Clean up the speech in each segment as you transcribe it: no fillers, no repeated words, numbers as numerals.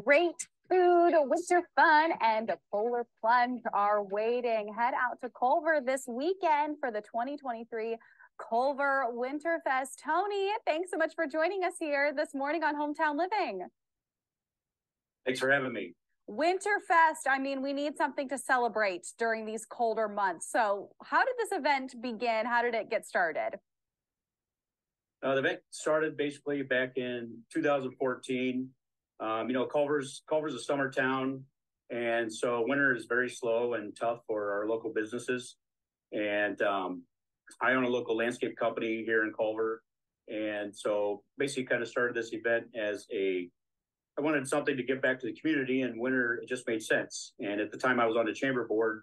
Great food, winter fun, and a polar plunge are waiting. Head out to Culver this weekend for the 2023 Culver Winterfest. Tony, thanks so much for joining us here this morning on Hometown Living. Thanks for having me. Winterfest, I mean, we need something to celebrate during these colder months. So how did this event begin? How did it get started? The event started basically back in 2014. Culver's a summer town, and so winter is very slow and tough for our local businesses. And I own a local landscape company here in Culver, and so basically kind of started this event as I wanted something to give back to the community, and winter, it just made sense. And at the time I was on the chamber board,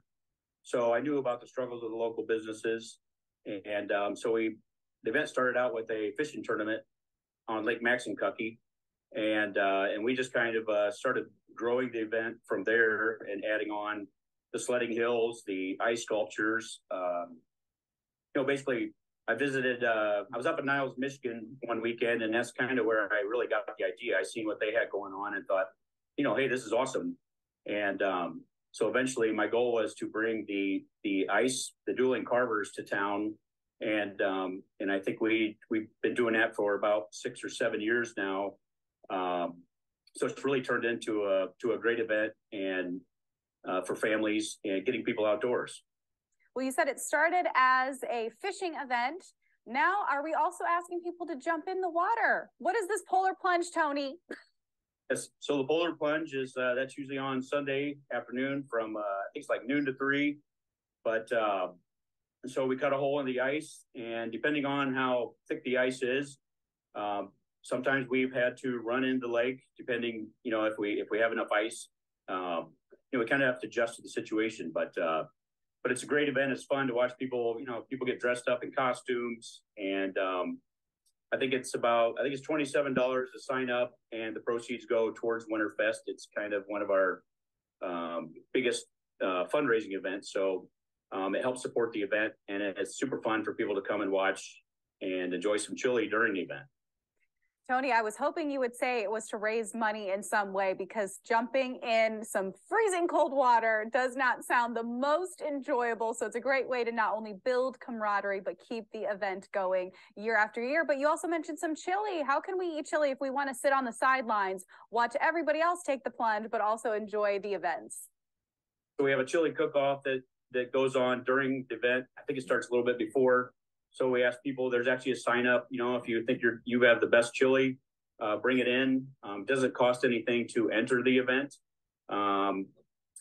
so I knew about the struggles of the local businesses. And the event started out with a fishing tournament on Lake Maxinkuckee. And we just kind of started growing the event from there and adding on the sledding hills, the ice sculptures. Basically, I was up in Niles, Michigan one weekend, and that's kind of where I really got the idea. I seen what they had going on and thought, hey, this is awesome. And so eventually my goal was to bring the dueling carvers to town. And I think we've been doing that for about 6 or 7 years now. So it's really turned into a great event and for families and getting people outdoors. Well, you said it started as a fishing event. Now, are we also asking people to jump in the water? What is this polar plunge, Tony? Yes. So the polar plunge is that's usually on Sunday afternoon from I think it's like noon to 3. But so we cut a hole in the ice, and depending on how thick the ice is, sometimes we've had to run into the lake, depending, if we have enough ice. We kind of have to adjust to the situation, but it's a great event. It's fun to watch people. People get dressed up in costumes, and I think it's $27 to sign up, and the proceeds go towards Winterfest. It's kind of one of our biggest fundraising events. So it helps support the event, and it's super fun for people to come and watch and enjoy some chili during the event. Tony, I was hoping you would say it was to raise money in some way, because jumping in some freezing cold water does not sound the most enjoyable. So it's a great way to not only build camaraderie, but keep the event going year after year. But you also mentioned some chili. How can we eat chili if we want to sit on the sidelines, watch everybody else take the plunge, but also enjoy the events? So we have a chili cook-off that goes on during the event. I think it starts a little bit before. So we ask people, there's actually a sign up, if you think you have the best chili, bring it in. Doesn't cost anything to enter the event. And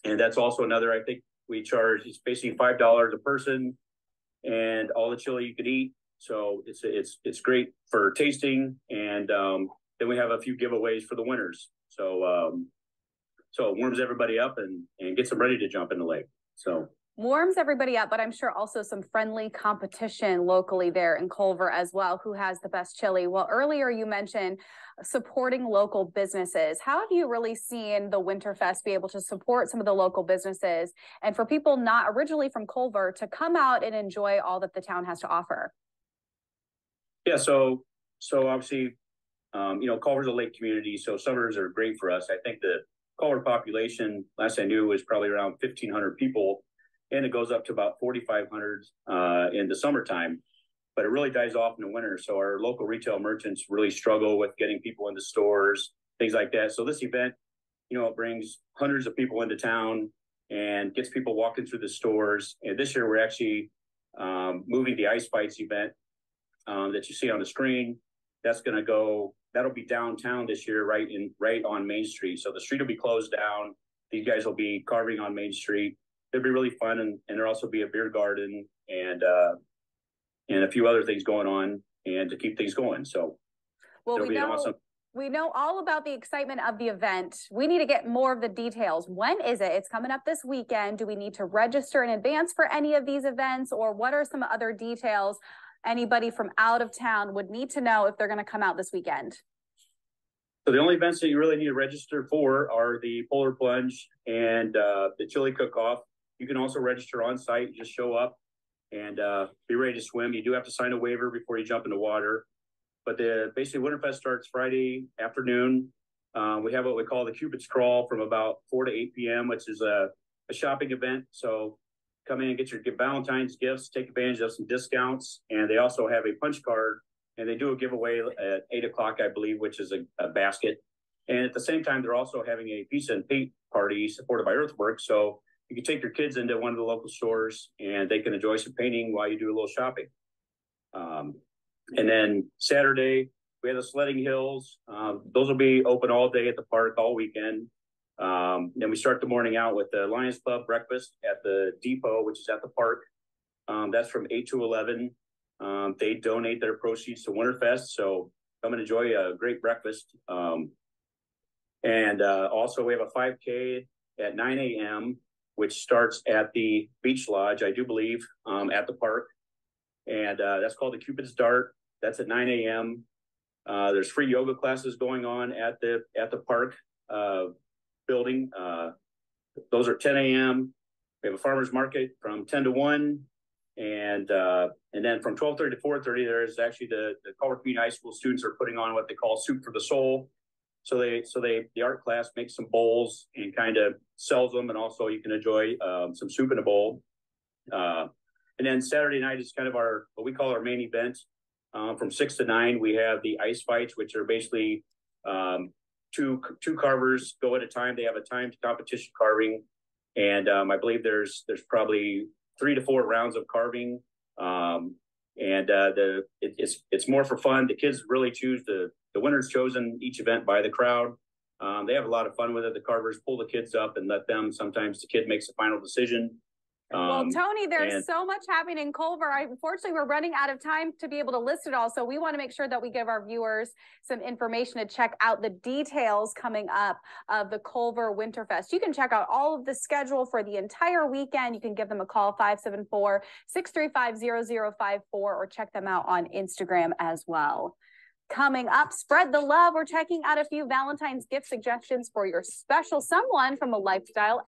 that's also another, I think we charge, it's basically $5 a person and all the chili you could eat. So it's great for tasting. And then we have a few giveaways for the winners. So it warms everybody up and gets them ready to jump in the lake. So warms everybody up, but I'm sure also some friendly competition locally there in Culver as well. Who has the best chili? Well, earlier you mentioned supporting local businesses. How have you really seen the Winterfest be able to support some of the local businesses, and for people not originally from Culver to come out and enjoy all that the town has to offer? Yeah, so obviously, Culver's a lake community, so summers are great for us. I think the Culver population, last I knew, was probably around 1,500 people. And it goes up to about 4,500 in the summertime, but it really dies off in the winter. So our local retail merchants really struggle with getting people into stores, things like that. So this event, it brings hundreds of people into town and gets people walking through the stores. And this year we're actually moving the Ice Fights event that you see on the screen. That'll be downtown this year, right on Main Street. So the street will be closed down. These guys will be carving on Main Street. It'll be really fun, and there'll also be a beer garden and a few other things going on, and to keep things going. So, well, we know all about the excitement of the event. We need to get more of the details. When is it? It's coming up this weekend. Do we need to register in advance for any of these events, or what are some other details anybody from out of town would need to know if they're going to come out this weekend? So the only events that you really need to register for are the polar plunge and the chili cook-off. You can also register on site. Just show up and be ready to swim. You do have to sign a waiver before you jump in the water. But basically, Winterfest starts Friday afternoon. We have what we call the Cupid's Crawl from about 4 to 8 p.m., which is a shopping event. So come in and get Valentine's gifts, take advantage of some discounts. And they also have a punch card, and they do a giveaway at 8 o'clock, I believe, which is a basket. And at the same time, they're also having a pizza and paint party supported by Earthworks. So you can take your kids into one of the local stores and they can enjoy some painting while you do a little shopping. And then Saturday, we have the sledding hills. Those will be open all day at the park all weekend. Then we start the morning out with the Lions Club breakfast at the depot, which is at the park. That's from 8 to 11. They donate their proceeds to Winterfest. So come and enjoy a great breakfast. And also we have a 5K at 9 a.m., which starts at the beach lodge, I do believe, at the park. And that's called the Cupid's Dart. That's at 9 a.m. There's free yoga classes going on at the park building. Those are 10 a.m. We have a farmer's market from 10 to 1. And then from 12:30 to 4:30, there's actually the Culver Community High School students are putting on what they call Soup for the Soul. So the art class makes some bowls and kind of sells them, and also you can enjoy some soup in a bowl. And then Saturday night is kind of what we call our main event. From 6 to 9, we have the ice fights, which are basically two carvers go at a time. They have a timed competition carving, and I believe there's probably 3 to 4 rounds of carving. It's more for fun. The kids really choose the winner's chosen each event by the crowd. They have a lot of fun with it. The carvers pull the kids up and let them. Sometimes the kid makes the final decision. Well, Tony, there's so much happening in Culver. Unfortunately, we're running out of time to be able to list it all. So we want to make sure that we give our viewers some information to check out the details coming up of the Culver Winterfest. You can check out all of the schedule for the entire weekend. You can give them a call, 574-635-0054, or check them out on Instagram as well. Coming up, spread the love. We're checking out a few Valentine's gift suggestions for your special someone from a lifestyle